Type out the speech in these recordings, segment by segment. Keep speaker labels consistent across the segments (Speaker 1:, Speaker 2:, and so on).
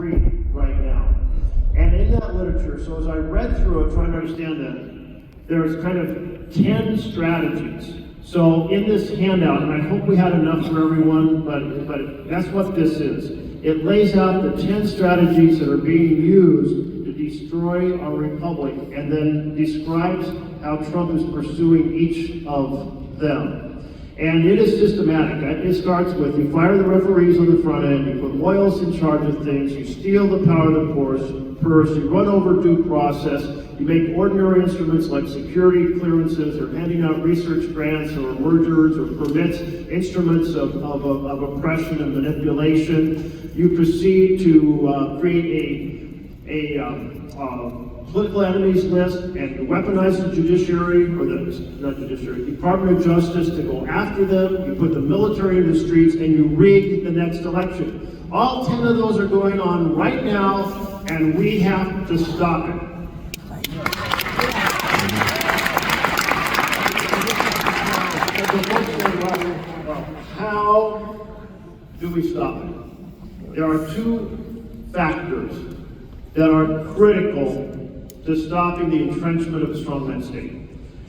Speaker 1: free right now. And in that literature, so as I read through it, trying to understand that, there's kind of 10 strategies. So in this handout, and I hope we had enough for everyone, but that's what this is. It lays out the 10 strategies that are being used to destroy our republic, and then describes how Trump is pursuing each of them. And it is systematic. It starts with you fire the referees on the front end, you put loyalists in charge of things, you steal the power of the purse, you run over due process, you make ordinary instruments like security clearances or handing out research grants or mergers or permits, instruments of oppression and manipulation. You proceed to create a political enemies list and weaponize the judiciary, or the Department of Justice to go after them. You put the military in the streets and you rig the next election. All 10 of those are going on right now, and we have to stop it. How do we stop it? There are two factors that are critical to stopping the entrenchment of the strongman state.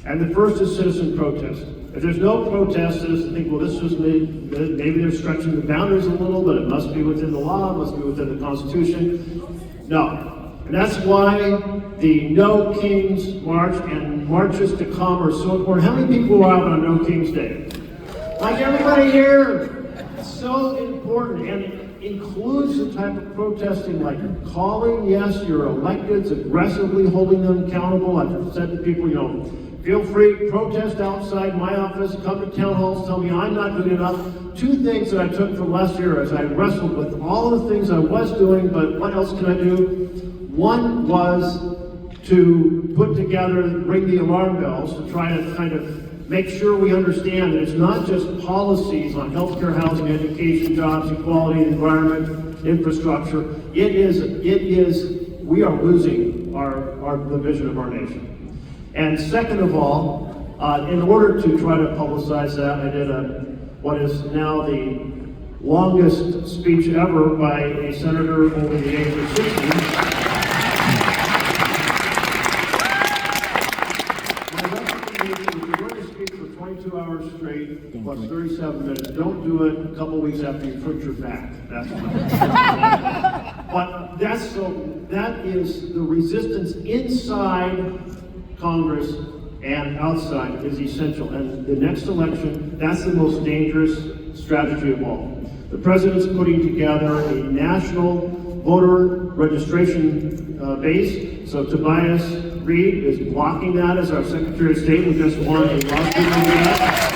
Speaker 1: And the first is citizen protest. If there's no protest, citizens think, well, this was maybe they're stretching the boundaries a little, but it must be within the law, it must be within the Constitution. No. And that's why the No Kings March and marches to come are so important. How many people are out on No Kings Day? Like everybody here. It's so important. And it includes the type of protesting like calling, yes, your electeds, aggressively holding them accountable. I've said to people, feel free, protest outside my office, come to town halls, tell me I'm not good enough. Two things that I took from last year as I wrestled with all the things I was doing, but what else can I do? One was to put together, ring the alarm bells, to try to kind of make sure we understand that it's not just policies on healthcare, housing, education, jobs, equality, environment, infrastructure. It is, we are losing the vision of our nation. And second of all, in order to try to publicize that, I did what is now the longest speech ever by a senator over the age of 60. Straight plus 37 minutes. Don't do it a couple weeks after you hurt your back. That's but that is the resistance inside Congress and outside is essential. And the next election, that's the most dangerous strategy of all. The president's putting together a national voter registration base. So Tobias Reed is blocking that as our Secretary of State. We just won a lawsuit over that.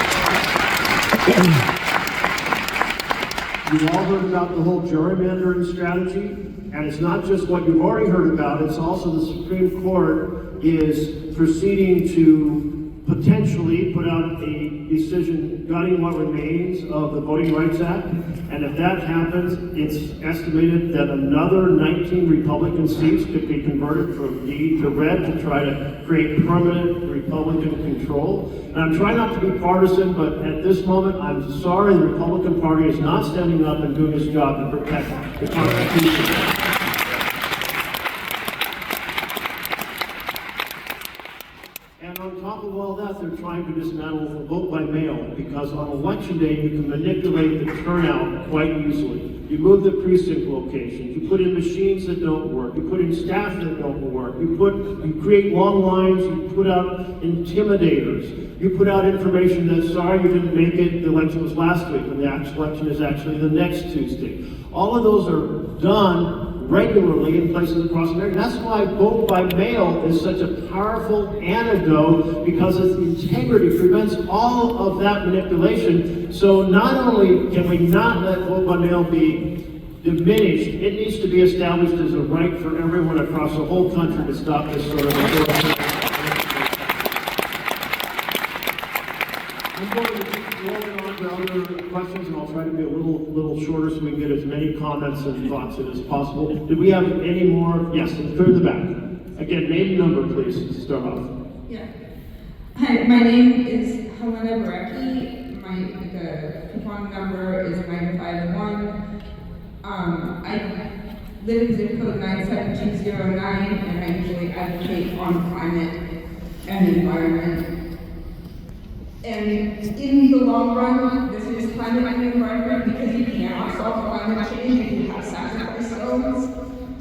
Speaker 1: You've all heard about the whole gerrymandering strategy, and it's not just what you've already heard about, it's also the Supreme Court is proceeding to potentially put out a decision gutting what remains of the Voting Rights Act, and if that happens, it's estimated that another 19 Republican seats could be converted from D to red to try to create permanent Republican control. And I'm trying not to be partisan, but at this moment, I'm sorry the Republican Party is not standing up and doing its job to protect the Constitution. And on top of all that, they're trying to dismantle vote by mail, because on election day, you can manipulate the turnout quite easily. You move the precinct locations, you put in machines that don't work, you put in staff that don't work, you create long lines, you put out intimidators, you put out information that, sorry, you didn't make it, the election was last week, and the actual election is actually the next Tuesday. All of those are done regularly in places across America. That's why vote by mail is such a powerful antidote, because its integrity prevents all of that manipulation. So not only can we not let vote by mail be diminished, it needs to be established as a right for everyone across the whole country to stop this sort of authoritarian. I'm going to keep rolling on to other questions, and I'll try to be a little shorter so we can get as many comments and thoughts in as possible. Did we have any more? Yes, clear the back. Again, name and number, please, to start off.
Speaker 2: Yeah. Hi, my name is Helena Barecki. The coupon number is 951. live in zip code 97209, and I usually advocate on climate and the environment. And in the long run, this is climate and environment because you cannot solve climate change if you have sacrifice zones.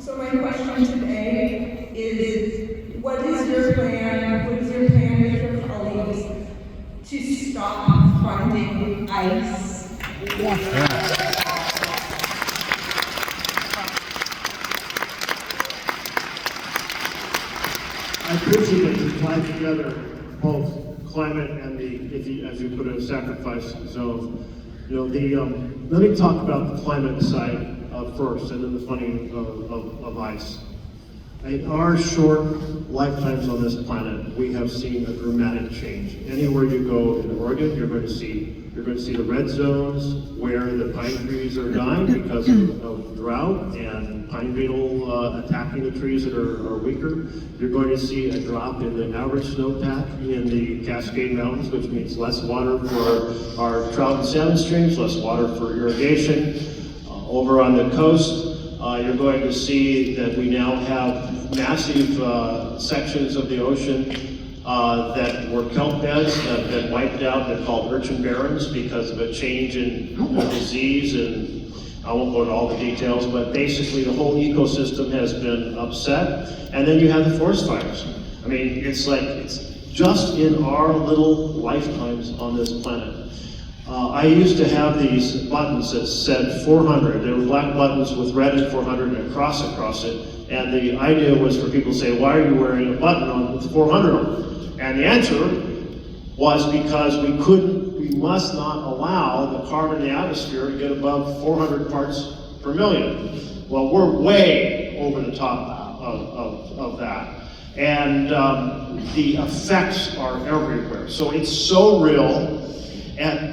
Speaker 2: So my question today is, what is your plan with your colleagues to stop funding ICE?
Speaker 1: I appreciate that you tied together both climate and as you put it, a sacrifice zone. You know, let me talk about the climate side first, and then the funding of ICE. In our short lifetimes on this planet, we have seen a dramatic change. Anywhere you go in Oregon, you're going to see the red zones where the pine trees are dying because of drought and pine beetle attacking the trees that are weaker. You're going to see a drop in the average snowpack in the Cascade Mountains, which means less water for our trout and salmon streams, less water for irrigation. Over on the coast, you're going to see that we now have massive sections of the ocean that were kelp beds that have been wiped out. They're called urchin barrens because of a change in disease, and I won't go into all the details, but basically the whole ecosystem has been upset. And then you have the forest fires. I mean, it's just in our little lifetimes on this planet. I used to have these buttons that said 400. They were black buttons with red and 400 and a cross across it. And the idea was for people to say, why are you wearing a button on with 400 on it? And the answer was because we must not allow the carbon in the atmosphere to get above 400 parts per million. Well, we're way over the top of that. And the effects are everywhere. So it's so real.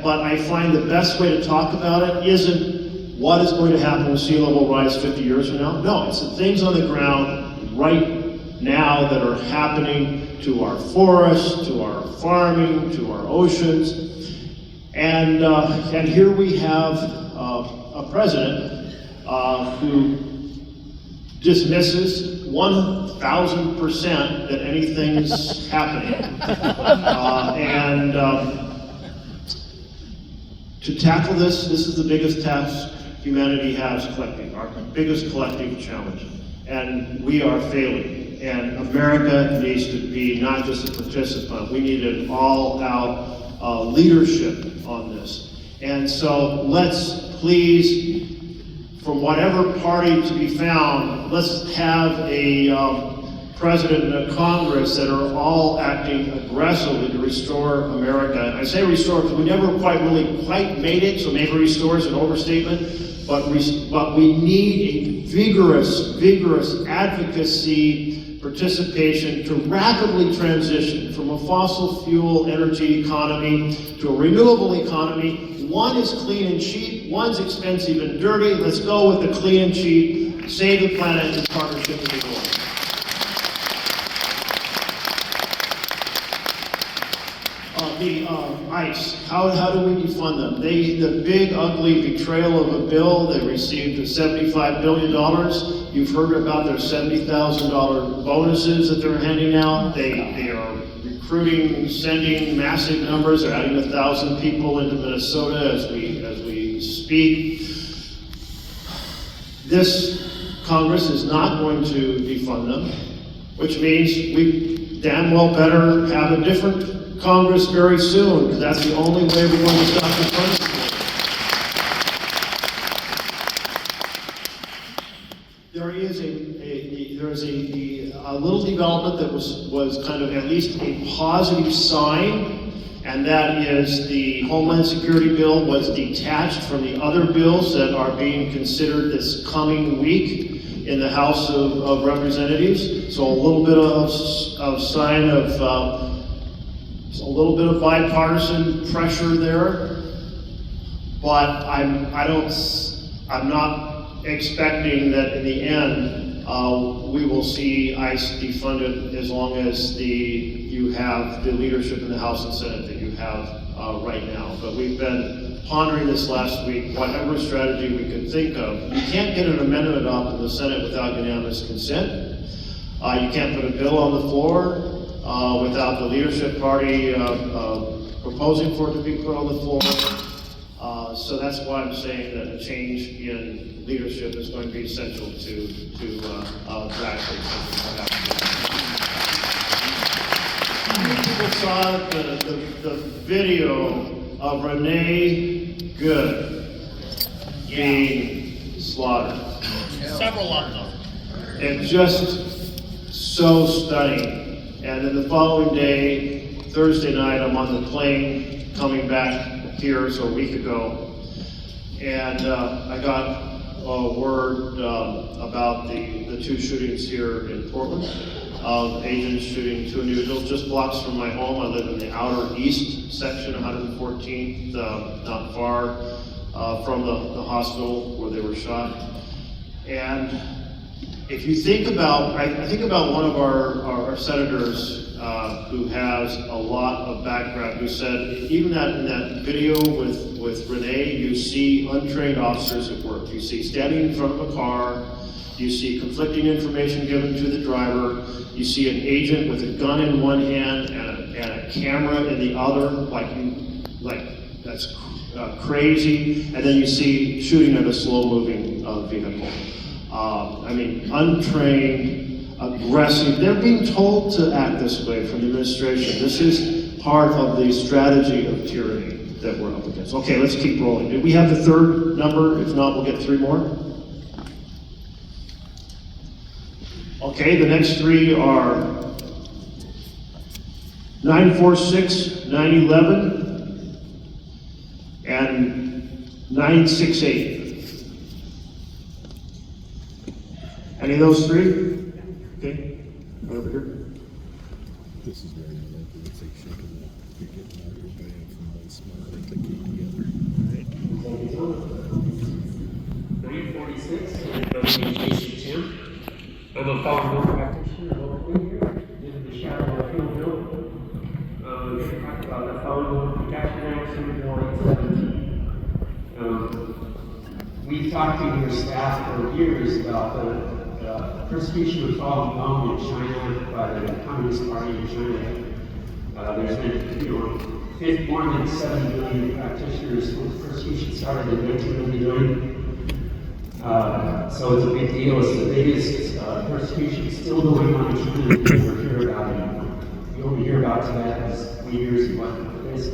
Speaker 1: But I find the best way to talk about it isn't what is going to happen with sea level rise 50 years from now. No, it's the things on the ground right now that are happening to our forests, to our farming, to our oceans. And here we have a president who dismisses 1,000% that anything's happening. To tackle this is the biggest task humanity has collecting, our biggest collective challenge. And we are failing. And America needs to be not just a participant, we need an all-out leadership on this. And so let's please, from whatever party to be found, let's have a president and a Congress that are all acting aggressively to restore America. And I say restore because we never quite made it, so maybe restore is an overstatement, but we need a vigorous advocacy participation to rapidly transition from a fossil fuel energy economy to a renewable economy. One is clean and cheap, one's expensive and dirty. Let's go with the clean and cheap, save the planet in partnership with the world. The ICE, how do we defund them? The big ugly betrayal of a bill, they received $75 billion. You've heard about their $70,000 bonuses that they're handing out. They are recruiting, sending massive numbers. They're adding 1,000 people into Minnesota as we speak. This Congress is not going to defund them, which means we damn well better have a different Congress very soon, because that's the only way we're going to stop the punishment. There is a little development that was kind of at least a positive sign, and that is the Homeland Security bill was detached from the other bills that are being considered this coming week in the House of Representatives. So a little bit of sign of a little bit of bipartisan pressure there, but I'm not expecting that in the end we will see ICE defunded as long as you have the leadership in the House and Senate that you have right now. But we've been pondering this last week, whatever strategy we could think of. You can't get an amendment adopted in the Senate without unanimous consent. You can't put a bill on the floor without the leadership party proposing for it to be put on the floor. So that's why I'm saying that a change in leadership is going to be essential to drag things. Many people saw the video of Renee Good being slaughtered.
Speaker 3: Several of them.
Speaker 1: And just so stunning. And then the following day, Thursday night, I'm on the plane coming back here, so a week ago, and I got a word about the two shootings here in Portland, of agents shooting two individuals just blocks from my home. I live in the outer east section, 114th, not far from the hospital where they were shot. And if you think about, I think about one of our senators who has a lot of background, who said, even in that video with Renee, you see untrained officers at work. You see standing in front of a car, you see conflicting information given to the driver, you see an agent with a gun in one hand and a camera in the other, like that's crazy, and then you see shooting at a slow-moving vehicle. I mean, untrained, aggressive. They're being told to act this way from the administration. This is part of the strategy of tyranny that we're up against. Okay, let's keep rolling. Do we have the third number? If not, we'll get three more. Okay, the next three are 946, 911, and 968. Any of those three? Okay, right over here.
Speaker 4: This is very unlikely. It's like shaking up. You're getting out of your band from one small thing to keep together.
Speaker 5: Right. 946, and I'm Jason Tim. I'm a follow-up practitioner locally here, live in the shadow of Hillville. We're going to talk about the Follow-up Protection Act, Senate Bill 817. We've talked to your staff for years about the persecution of Falun Gong in China by the Communist Party in China. There's been, more than 7 million practitioners when persecution started in 1999. So it's a big deal. It's the biggest persecution still going on in China. You never hear about it anymore. You only hear about Tibet as leaders and whatnot. But there's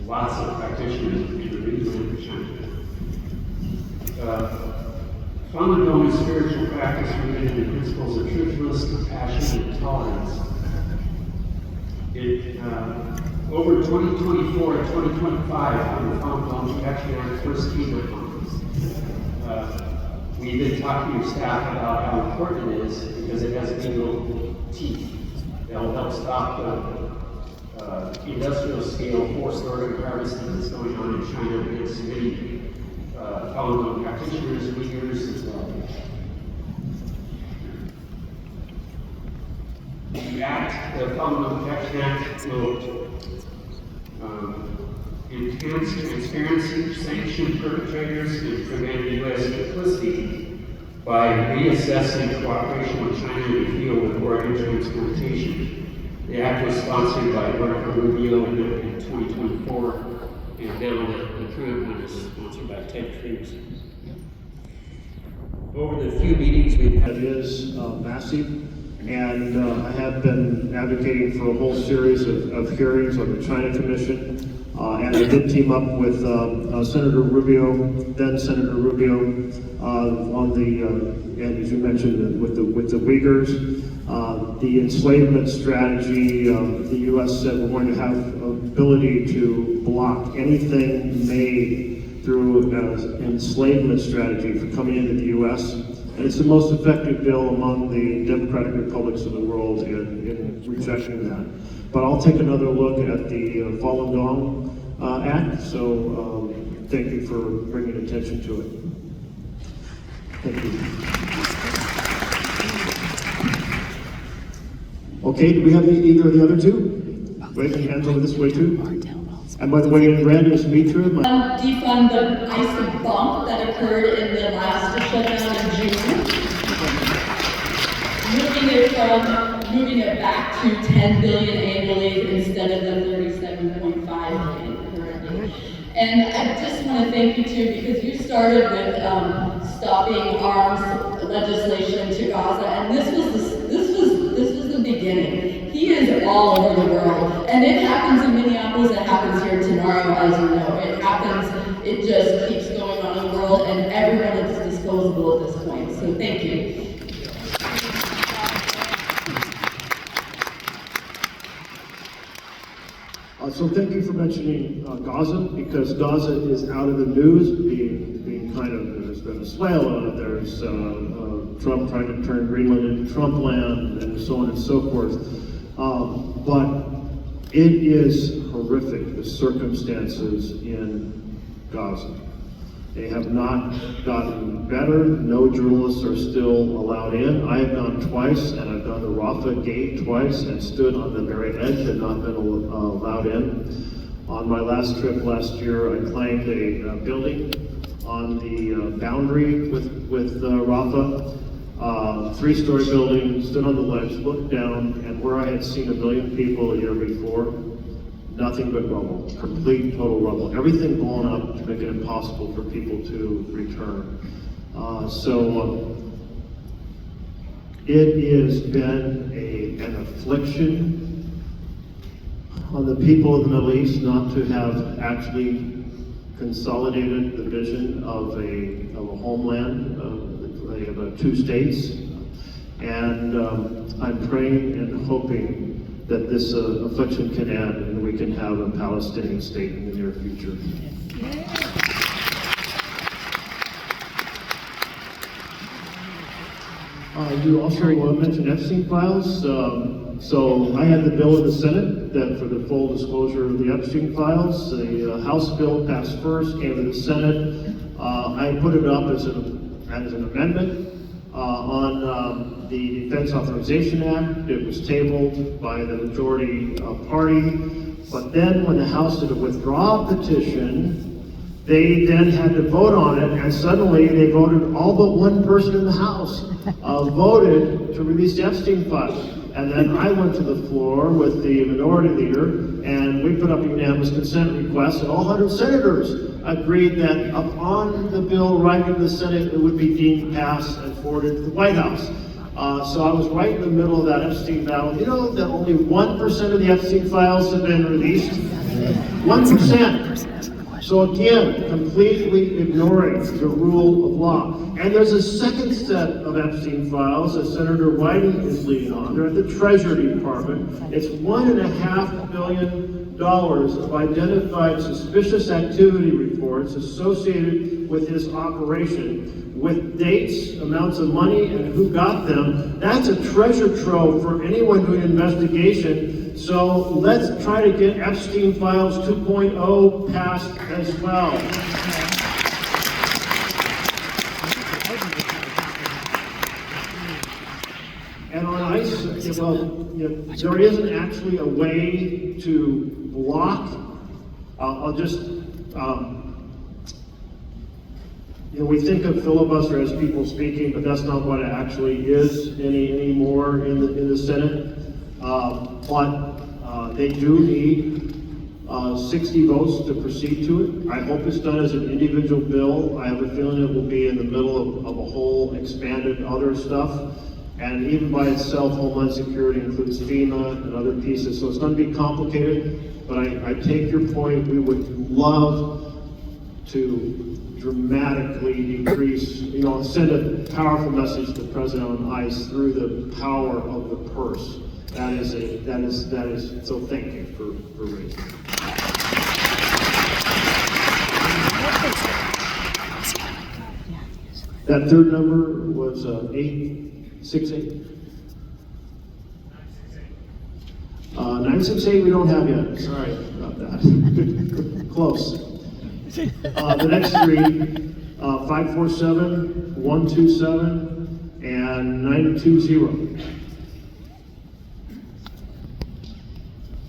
Speaker 5: lots of practitioners in the region of China. Falun Gong is spiritual practice rooted in the principles of truthfulness, compassion, and tolerance. Over 2024 and 2025, when the Falun Gong Protection Act first came to Congress, we've been talking to your staff about how important it is because it has legal teeth that will help stop the industrial scale forced organ harvesting that's going on in China against many Falun Gong practitioners, Uyghurs as well. The Falun Gong Protection Act will enhance transparency, sanction perpetrators, and prevent U.S. complicity by reassessing cooperation with China in the field of organ transplantation. The act was sponsored by Marco Rubio in 2024, and now the current one is sponsored by Ted Cruz. Over the few meetings we've had,
Speaker 1: It is massive, and I have been advocating for a whole series of hearings on the China Commission. And I did team up with Senator Rubio, then Senator Rubio, on the, and as you mentioned, with the Uyghurs. The enslavement strategy, the U.S. said we're going to have ability to block anything made through an enslavement strategy for coming into the U.S. And it's the most effective bill among the democratic republics of the world in rejecting that. But I'll take another look at the Falun Gong Act, so thank you for bringing attention to it. Thank you. Okay, do we have either of the other two? Waving hands over this way too? And by the way, in red is Mitra.
Speaker 6: Defund the ICE bump that occurred in the last shutdown in June. Moving it back to 10 billion annually instead of the 37.5 billion currently. And I just want to thank you too, because you started with stopping arms legislation to Gaza, and this was the beginning. He is all over the world, and it happens in Minneapolis. It happens here tomorrow, as you know. It happens. It just keeps going on in the world, and everyone is disposable at this point. So thank you.
Speaker 1: So thank you for mentioning Gaza, because Gaza is out of the news, being kind of, there's Venezuela, there's Trump trying to turn Greenland into Trump land, and so on and so forth. But it is horrific, the circumstances in Gaza. They have not gotten better. No journalists are still allowed in. I have gone twice, and I've gone to Rafah Gate twice and stood on the very edge and not been allowed in. On my last trip last year, I climbed a building on the boundary with Rafah, 3-story building, stood on the ledge, looked down, and where I had seen 1 million people a year before, nothing but rubble, complete, total rubble. Everything blown up to make it impossible for people to return. It has been an affliction on the people of the Middle East not to have actually consolidated the vision of a homeland. They have 2 states, and I'm praying and hoping that this affliction can end and we can have a Palestinian state in the near future. You also mentioned Epstein files. So I had the bill in the Senate that for the full disclosure of the Epstein files. The House bill passed first, came to the Senate. I put it up as an amendment on the Defense Authorization Act. It was tabled by the majority party, but then when the House did a withdrawal petition, they then had to vote on it, and suddenly they voted, all but one person in the House voted to release the Epstein files. And then I went to the floor with the minority leader, and we put up a unanimous consent request, and all 100 senators agreed that upon the bill arriving in the Senate, it would be deemed passed and forwarded to the White House. So I was right in the middle of that Epstein battle. You know that only 1% of the Epstein files have been released? 1%. So again, completely ignoring the rule of law. And there's a second set of Epstein files that Senator Wyden is leading on. They're at the Treasury Department. It's $1.5 billion of identified suspicious activity reports associated with his operation, with dates, amounts of money, and who got them. That's a treasure trove for anyone doing an investigation. So let's try to get Epstein Files 2.0 passed as well. And on ICE, there isn't actually a way to block. I'll just, we think of filibuster as people speaking, but that's not what it actually is anymore in the Senate. But they do need 60 votes to proceed to it. I hope it's done as an individual bill. I have a feeling it will be in the middle of a whole expanded other stuff. And even by itself, Homeland Security includes FEMA and other pieces. So it's going to be complicated, but I take your point. We would love to dramatically decrease, send a powerful message to the president on ICE through the power of the purse. That is, so thank you for raising it. That third number was 868. 968 we don't have yet. Sorry about that. Close. The next three, 547, 127, and 920.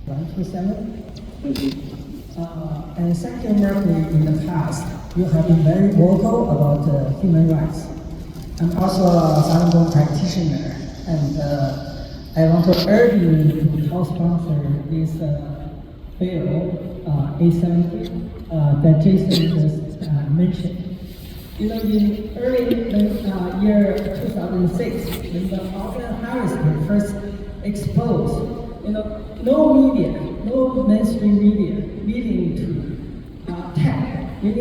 Speaker 7: 547,
Speaker 1: Thank you.
Speaker 7: And thank you, Merkley, in the past. You have been very vocal about human rights. I'm also a Falun Gong practitioner, and I want to urge you to co-sponsor this bill, A70, that Jason just mentioned. You know, in early year 2006, when the organ harvesting first exposed, you know, no media, no mainstream media willing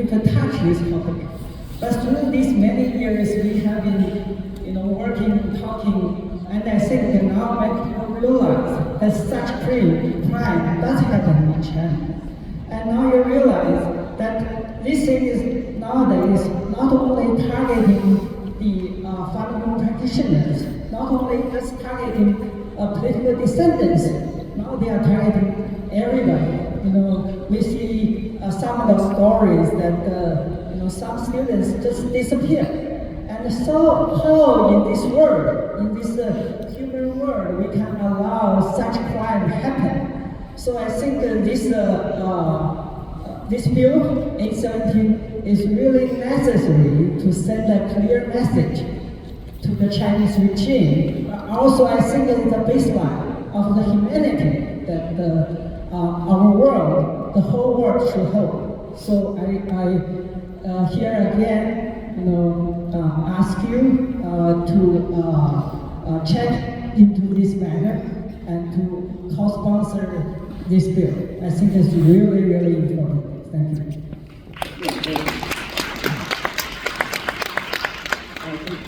Speaker 7: to touch this topic. But through these many years, we have been, you know, working, talking, and I think that now people realize that such crime does happen in China. And now you realize that this thing is nowadays not only targeting the Falun Gong practitioners, not only just targeting political descendants, now they are targeting everybody. You know, we see some of the stories that you know, some students just disappear. And so how in this world, in this human world, we can allow such crime happen? So I think this bill, 817, is really necessary to send a clear message to the Chinese regime. But also, I think it is a baseline of the humanity that our world, the whole world should hold. So I here again, you know, ask you to check into this matter and to co-sponsor this bill. I think it's really, really important. Thank you.
Speaker 1: I think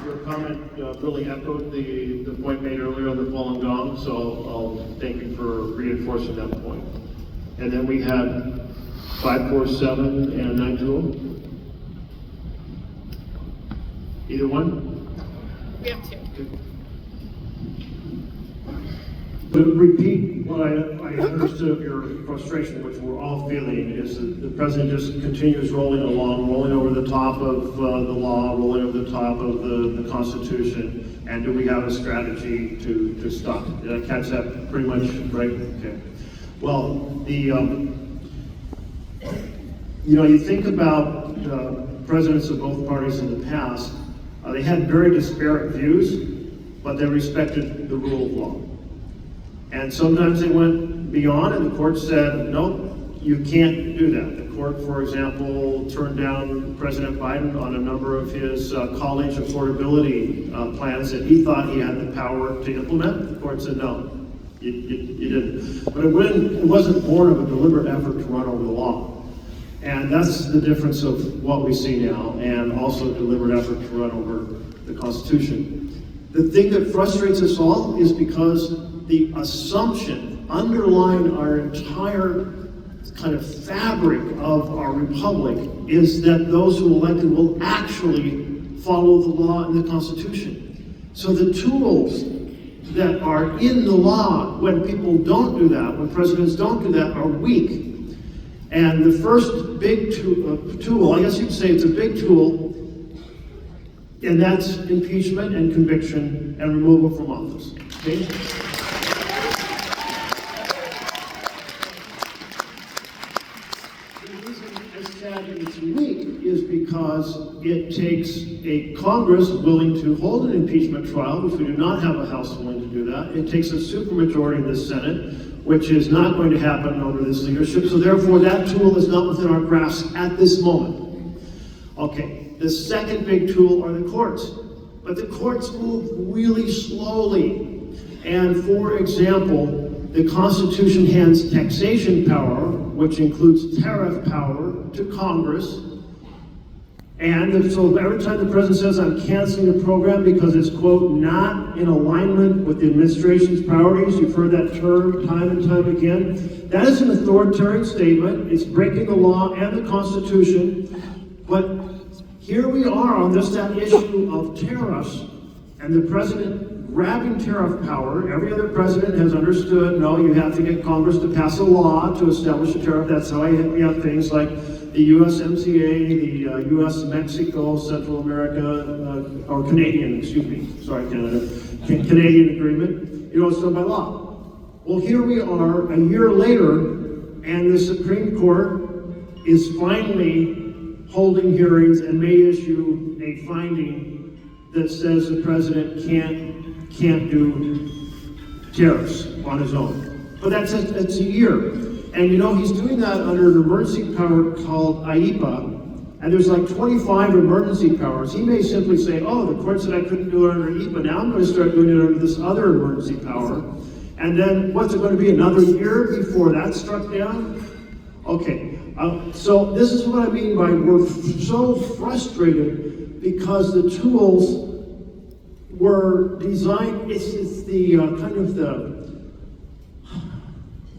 Speaker 1: your comment really echoed the point made earlier on the Falun Gong, so I'll thank you for reinforcing that point. And then we had 547 and 920. Either one?
Speaker 3: We have two.
Speaker 1: To repeat what I understood of your frustration, which we're all feeling, is that the president just continues rolling along, rolling over the top of the law, rolling over the top of the Constitution, and do we have a strategy to stop it? Did I catch that pretty much right? Okay. Well, you think about presidents of both parties in the past, they had very disparate views, but they respected the rule of law. And sometimes they went beyond, and the court said, no, you can't do that. The court, for example, turned down President Biden on a number of his college affordability plans that he thought he had the power to implement. The court said, no, you didn't. But it wasn't born of a deliberate effort to run over the law. And that's the difference of what we see now, and also a deliberate effort to run over the Constitution. The thing that frustrates us all is because the assumption underlying our entire kind of fabric of our republic is that those who are elected will actually follow the law and the Constitution. So the tools that are in the law when people don't do that, when presidents don't do that, are weak. And the first big tool, I guess you could say it's a big tool, and that's impeachment and conviction and removal from office. Okay? It's weak is because it takes a Congress willing to hold an impeachment trial, which we do not have a House willing to do that. It takes a supermajority in the Senate, which is not going to happen under this leadership. So therefore, that tool is not within our grasp at this moment. Okay, the second big tool are the courts. But the courts move really slowly. And for example, the Constitution hands taxation power, which includes tariff power, to Congress. And so every time the president says, I'm canceling a program because it's, quote, not in alignment with the administration's priorities, you've heard that term time and time again, that is an authoritarian statement. It's breaking the law and the Constitution. But here we are on that issue of tariffs, and the president grabbing tariff power. Every other president has understood, no, you have to get Congress to pass a law to establish a tariff. That's how we have things like the USMCA, the US-Mexico, Central America, or Canadian, excuse me, sorry, Canada, Canadian agreement. It's done by law. Well, here we are a year later, And the Supreme Court is finally holding hearings and may issue a finding that says the president can't do tariffs on his own. But it's a year. And you know, he's doing that under an emergency power called IEPA, and there's like 25 emergency powers. He may simply say, oh, the court said I couldn't do it under IEPA, now I'm going to start doing it under this other emergency power. And then what's it going to be, another year before that's struck down? Okay, so this is what I mean by we're so frustrated because the tools were designed, it's the kind of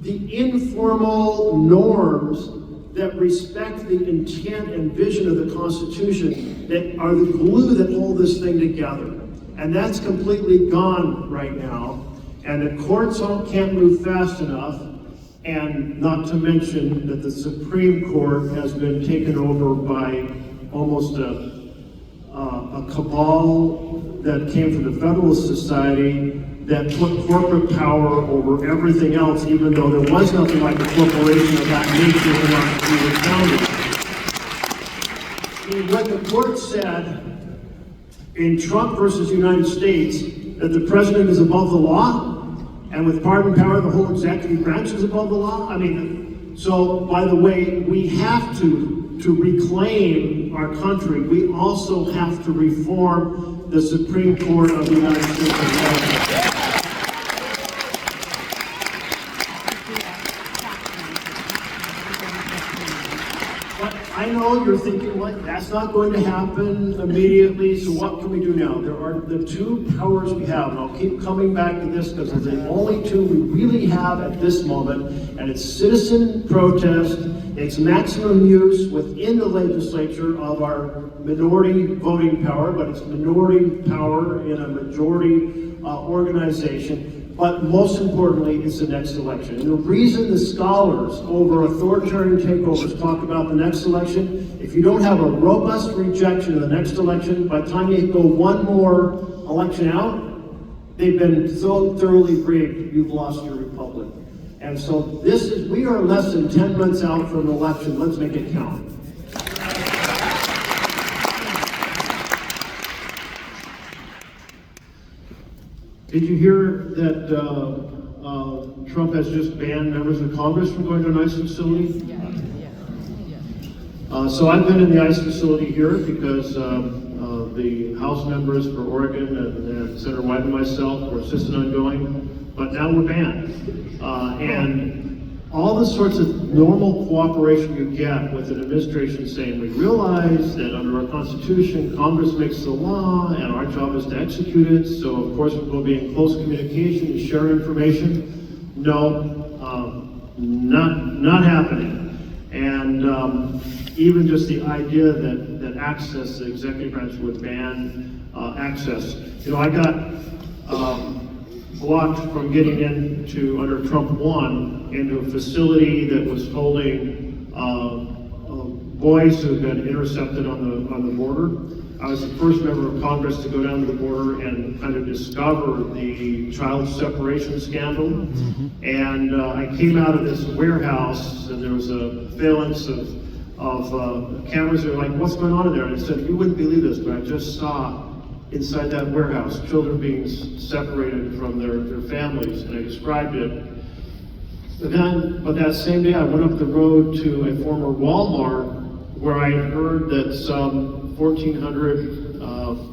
Speaker 1: the informal norms that respect the intent and vision of the Constitution that are the glue that hold this thing together. And that's completely gone right now. And the courts can't move fast enough, and not to mention that the Supreme Court has been taken over by almost a cabal that came from the Federalist Society that put corporate power over everything else, even though there was nothing like a corporation of that nature when we were founded. I mean, what the court said in Trump versus United States, that the president is above the law, and with pardon power, the whole executive branch is above the law. I mean, so by the way, we have to reclaim our country, we also have to reform the Supreme Court of the United States of America. I know you're thinking, what, that's not going to happen immediately, so what can we do now? There are the two powers we have, and I'll keep coming back to this because it's the only two we really have at this moment, and it's citizen protest, it's maximum use within the legislature of our minority voting power, but it's minority power in a majority organization. But most importantly, it's the next election. And the reason the scholars over authoritarian takeovers talk about the next election, if you don't have a robust rejection of the next election, by the time you go one more election out, they've been so thoroughly rigged, you've lost your republic. And so we are less than 10 months out from an election. Let's make it count. Did you hear that Trump has just banned members of Congress from going to an ICE facility? So I've been in the ICE facility here because the House members for Oregon and Senator White and myself were insistent on going, but now we're banned. And all the sorts of normal cooperation you get with an administration saying, we realize that under our Constitution, Congress makes the law and our job is to execute it, so of course we'll be in close communication and share information. No, not happening. And even just the idea that access, the executive branch would ban access. You know, I got blocked from getting into, under Trump 1, into a facility that was holding boys who had been intercepted on the border. I was the first member of Congress to go down to the border and kind of discover the child separation scandal. Mm-hmm. And I came out of this warehouse and there was a phalanx of cameras that were like, what's going on in there? And I said, you wouldn't believe this, but I just saw inside that warehouse children being separated from their families, and I described it. But that same day I went up the road to a former Walmart where I heard that some 1,400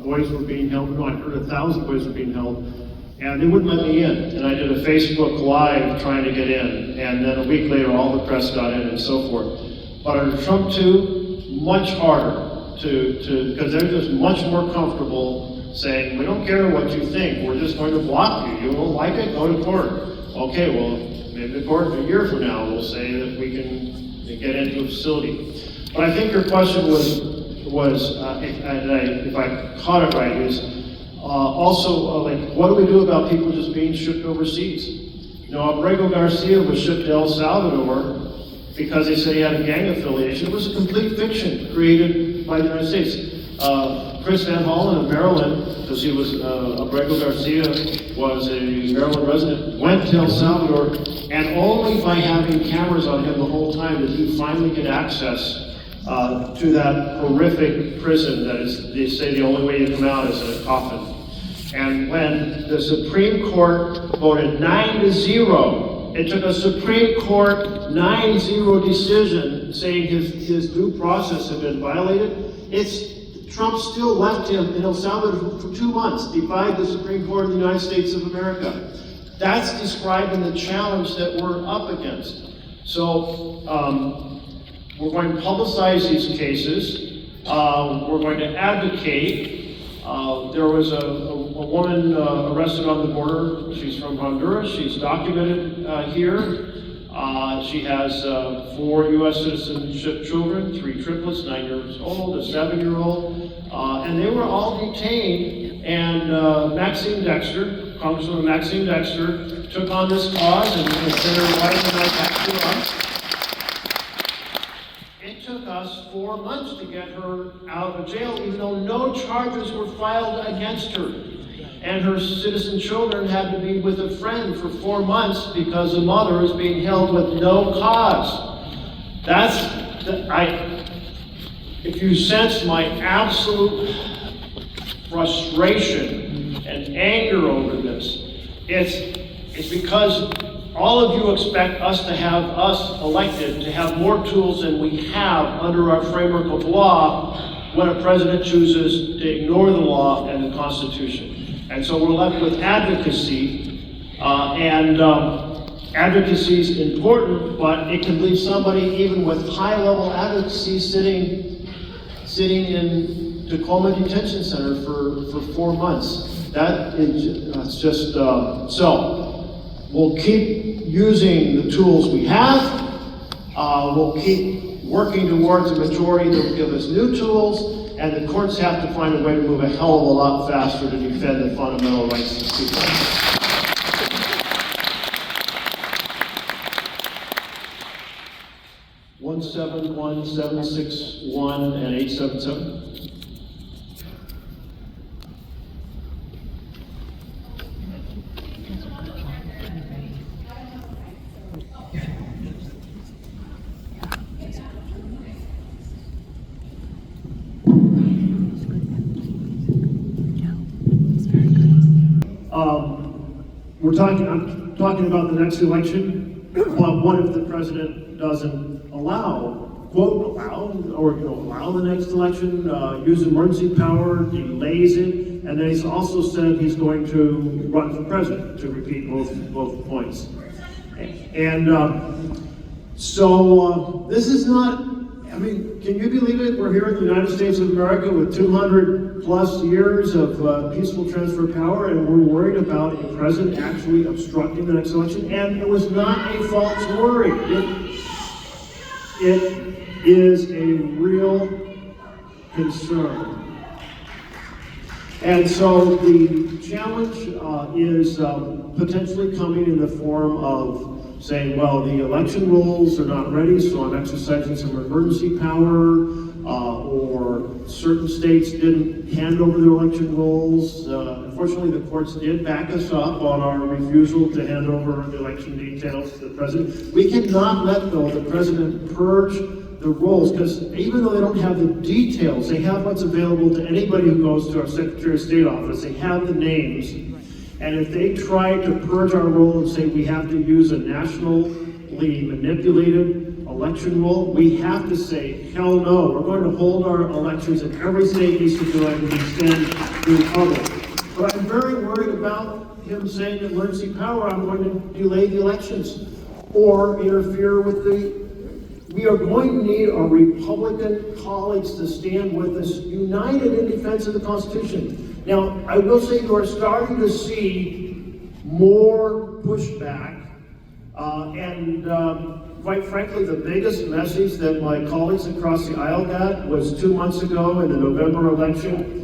Speaker 1: boys were being held. No, I heard 1,000 boys were being held, and they wouldn't let me in. And I did a Facebook Live trying to get in, and then a week later all the press got in and so forth. But under Trump 2, much harder because they're just much more comfortable saying, we don't care what you think, we're just going to block you. You won't like it, go to court. Okay, well, maybe the court a year from now will say that we can get into a facility. But I think your question was if I caught it right, is also like, what do we do about people just being shipped overseas? You know, Abrego Garcia was shipped to El Salvador because they said he had a gang affiliation. It was a complete fiction created by the United States. Chris Van Hollen of Maryland, because he was, Abrego Garcia was a Maryland resident, went to El Salvador, and only by having cameras on him the whole time did he finally get access to that horrific prison that is, they say, the only way you come out is in a coffin. And when the Supreme Court voted 9-0, it took a Supreme Court 9-0 decision saying his due process had been violated. Trump still left him in El Salvador for 2 months, defied the Supreme Court of the United States of America. That's describing the challenge that we're up against. So we're going to publicize these cases. We're going to advocate. There was a woman arrested on the border. She's from Honduras. She's documented here. She has 4 U.S. citizenship children, 3 triplets, 9 years old, a 7-year-old, and they were all detained. And Maxine Dexter, Congresswoman Maxine Dexter, took on this cause and sent her wife and I back to us. It took us 4 months to get her out of jail, even though no charges were filed against her. And her citizen children had to be with a friend for 4 months because the mother is being held with no cause. If you sense my absolute frustration and anger over this, it's because all of you expect us to have us elected to have more tools than we have under our framework of law when a president chooses to ignore the law and the Constitution. And so we're left with advocacy, advocacy is important, but it can leave somebody even with high-level advocacy sitting in Tacoma Detention Center for 4 months. That is just so. We'll keep using the tools we have. We'll keep working towards a majority that will give us new tools. And the courts have to find a way to move a hell of a lot faster to defend the fundamental rights of people. 171, 761, and 877. I'm talking about the next election, but what if the president doesn't allow the next election, use emergency power, delays it, and then he's also said he's going to run for president, to repeat both points. And so this is not, I mean, can you believe it? We're here in the United States of America with 200 plus years of peaceful transfer of power, and we're worried about a president actually obstructing the next election. And it was not a false worry. It is a real concern. And so the challenge is potentially coming in the form of saying, well, the election rules are not ready, so I'm exercising some emergency power, or certain states didn't hand over their election rules. Unfortunately, the courts did back us up on our refusal to hand over the election details to the president. We cannot let the president purge the rolls, because even though they don't have the details, they have what's available to anybody who goes to our Secretary of State office. They have the names. And if they try to purge our roll and say we have to use a nationally manipulated election roll, we have to say, hell no, we're going to hold our elections and every state needs to do it and extend the republic. But I'm very worried about him saying that emergency power, I'm going to delay the elections or interfere with we are going to need our Republican colleagues to stand with us, united in defense of the Constitution. Now, I will say you are starting to see more pushback, and quite frankly, the biggest message that my colleagues across the aisle got was 2 months ago in the November election,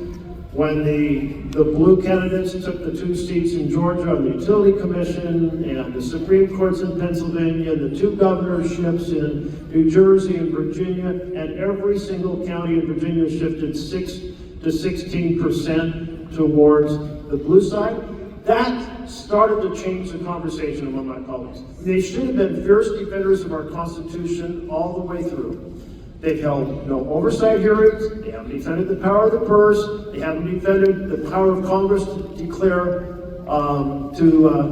Speaker 1: when the blue candidates took the 2 seats in Georgia on the Utility Commission, and the Supreme Courts in Pennsylvania, the 2 governorships in New Jersey and Virginia, and every single county in Virginia shifted 6 to 16% towards the blue side. That started to change the conversation among my colleagues. They should have been fierce defenders of our Constitution all the way through. They've held no oversight hearings, they haven't defended the power of the purse, they haven't defended the power of Congress to declare,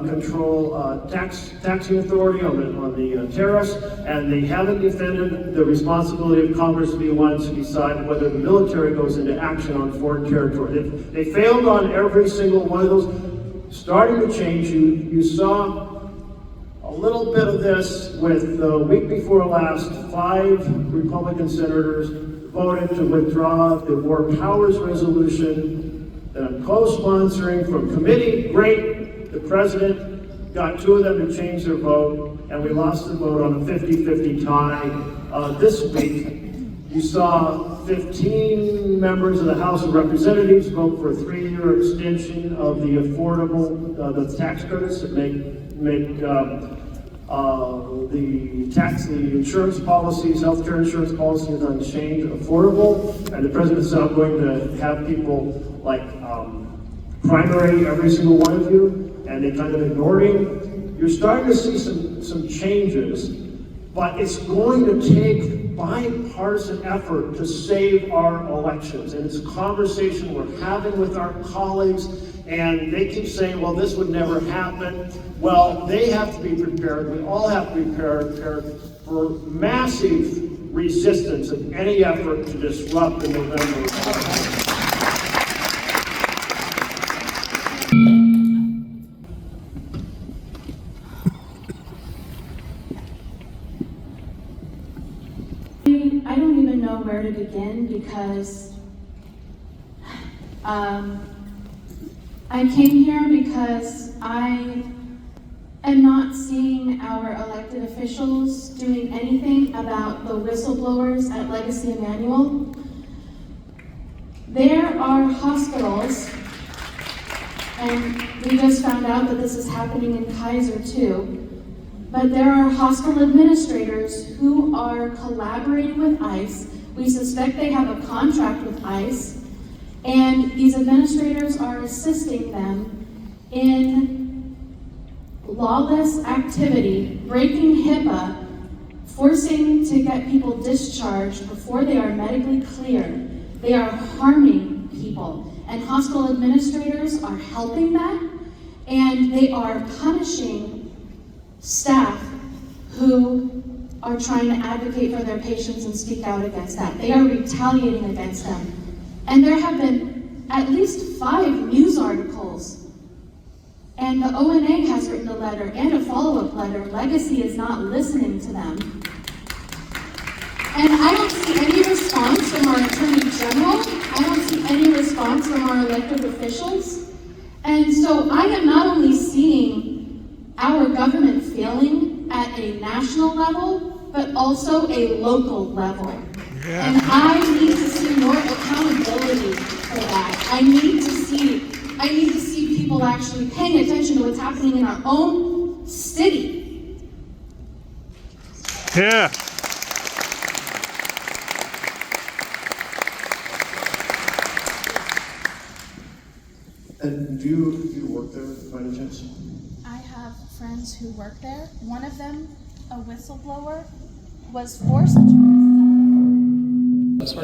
Speaker 1: control taxing authority on the tariffs, and they haven't defended the responsibility of Congress to be the ones to decide whether the military goes into action on foreign territory. They failed on every single one of those. Starting to change, you saw a little bit of this with the week before last, 5 Republican senators voted to withdraw the War Powers Resolution that I'm co-sponsoring from committee. Great, the president got 2 of them to change their vote, and we lost the vote on a 50-50 tie. This week, you saw 15 members of the House of Representatives vote for a 3-year extension of the affordable, the tax credits that make the insurance policies, healthcare insurance policies on exchange affordable. And the president said, I'm going to have people like primary every single one of you, and they kind of ignored him. You're starting to see some changes, but it's going to take bipartisan effort to save our elections. And it's a conversation we're having with our colleagues, and they keep saying, well, this would never happen. Well, they have to be prepared. We all have to be prepared for massive resistance of any effort to disrupt the November election.
Speaker 8: I don't even know where to begin because I came here because I am not seeing our elected officials doing anything about the whistleblowers at Legacy Emmanuel. There are hospitals, and we just found out that this is happening in Kaiser too, but there are hospital administrators who are collaborating with ICE. We suspect they have a contract with ICE, and these administrators are assisting them in lawless activity, breaking HIPAA, forcing to get people discharged before they are medically cleared. They are harming people, and hospital administrators are helping that, and they are punishing staff who are trying to advocate for their patients and speak out against that. They are retaliating against them. And there have been at least 5 news articles, and the ONA has written a letter and a follow-up letter. Legacy is not listening to them. And I don't see any response from our Attorney General. I don't see any response from our elected officials. And so I am not only seeing our government failing at a national level, but also a local level. Yeah. And I need to see more accountability for that. I need to see people actually paying attention to what's happening in our own city.
Speaker 3: Yeah.
Speaker 1: And do you work there by any chance?
Speaker 9: I have friends who work there. One of them, a whistleblower, was forced to resign.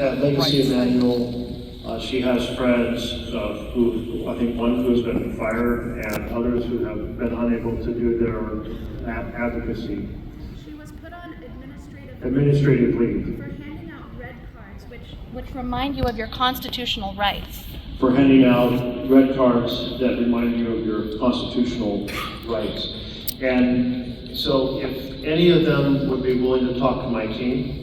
Speaker 1: At Legacy Emmanuel, she has friends who, I think one who's been fired and others who have been unable to do their advocacy.
Speaker 9: She was put on
Speaker 1: Administrative leave.
Speaker 9: for handing out red cards, which remind you of your constitutional rights.
Speaker 1: For handing out red cards that remind you of your constitutional rights. And so if any of them would be willing to talk to my team,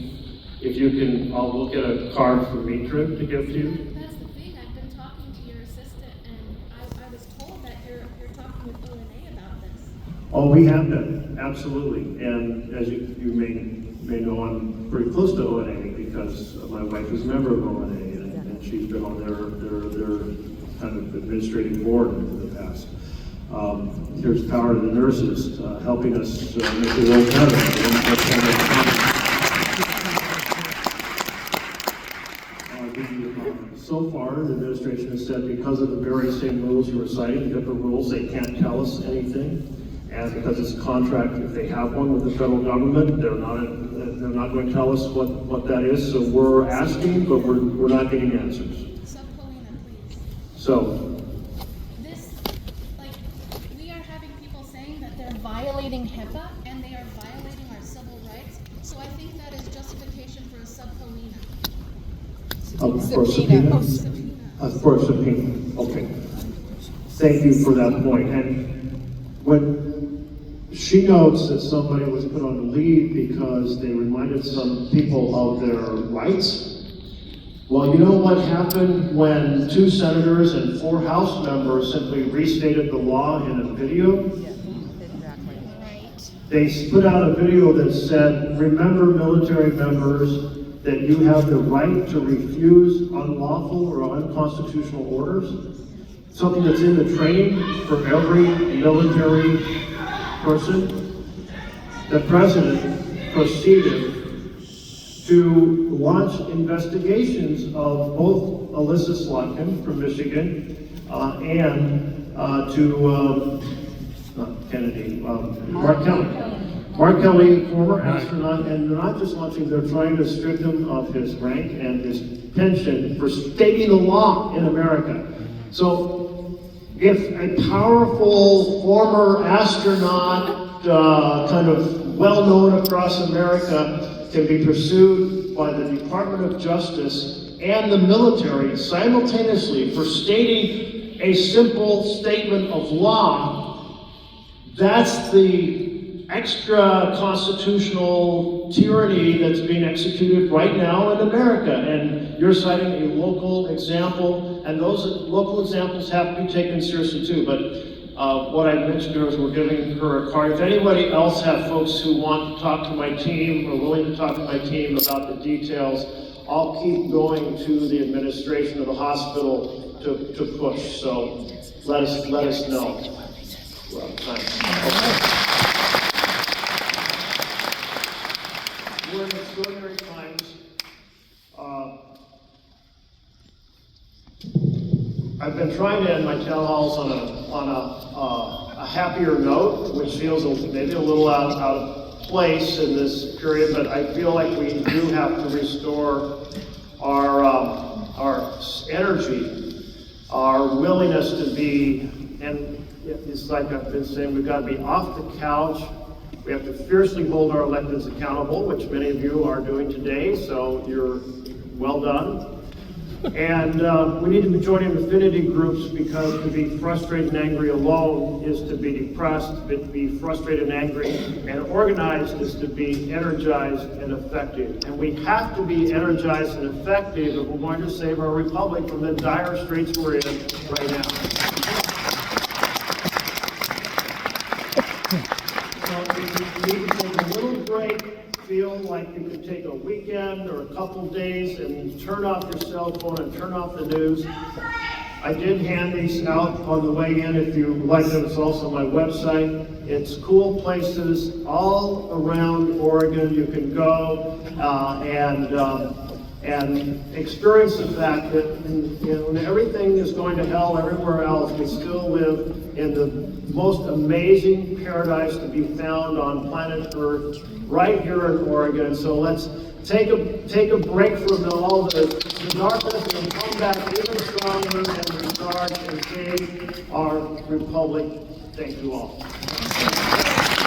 Speaker 1: if you can, I'll get a card for Mitra to give to you.
Speaker 9: That's the thing, I've been talking to your assistant, and I was told that you're talking with ONA about this.
Speaker 1: Oh, we have been, absolutely. And as you may know, I'm pretty close to ONA because my wife is a member of ONA, and she's been on their kind of administrative board in the past. Here's Power to the Nurses, helping us make the world better. so far, the administration has said because of the very same rules you were citing, HIPAA rules, they can't tell us anything. And because it's a contract, if they have one with the federal government, they're not going to tell us what that is. So we're asking, but we're not getting answers.
Speaker 9: Sub-Polina, please.
Speaker 1: So,
Speaker 9: This, like, we are having people saying that they're violating HIPAA and they are violating our civil rights. So I think that is justification for a sub-Polina.
Speaker 1: for subpoena?
Speaker 9: Subpoena.
Speaker 1: For subpoena, okay. Thank you for that point. And when she notes that somebody was put on leave because they reminded some people of their rights, well, you know what happened when 2 senators and 4 House members simply restated the law in a video?
Speaker 9: Right.
Speaker 1: They put out a video that said, remember military members, that you have the right to refuse unlawful or unconstitutional orders. Something that's in the training for every military person. The president proceeded to launch investigations of both Alyssa Slotkin from Michigan and not Kennedy, Mark Kelly. Mark Kelly, former astronaut, and they're not just launching, they're trying to strip him of his rank and his pension for stating the law in America. So if a powerful former astronaut, kind of well-known across America, can be pursued by the Department of Justice and the military simultaneously for stating a simple statement of law, that's the extra constitutional tyranny that's being executed right now in America. And you're citing a local example, and those local examples have to be taken seriously too. But what I mentioned here is we're giving her a card. If anybody else have folks who want to talk to my team or willing to talk to my team about the details, I'll keep going to the administration of the hospital to push. So let us know. Well, thanks. We're in extraordinary times. I've been trying to end my town halls on a happier note, which feels maybe a little out of place in this period, but I feel like we do have to restore our energy, our willingness to be, and it's like I've been saying, we've got to be off the couch. We have to fiercely hold our electeds accountable, which many of you are doing today, so you're well done. And we need to be joining affinity groups, because to be frustrated and angry alone is to be depressed, to be frustrated and angry and organized is to be energized and effective. And we have to be energized and effective if we're going to save our republic from the dire straits we're in right now. So we need to take a little break, feel like you could take a weekend or a couple days and turn off your cell phone and turn off the news. I did hand these out on the way in if you would like them. It's also on my website. It's cool places all around Oregon you can go and experience the fact that when everything is going to hell everywhere else, we still live in the most amazing paradise to be found on planet Earth, right here in Oregon. So let's take a break from all the darkness and come back even stronger and recharge and save our republic. Thank you all.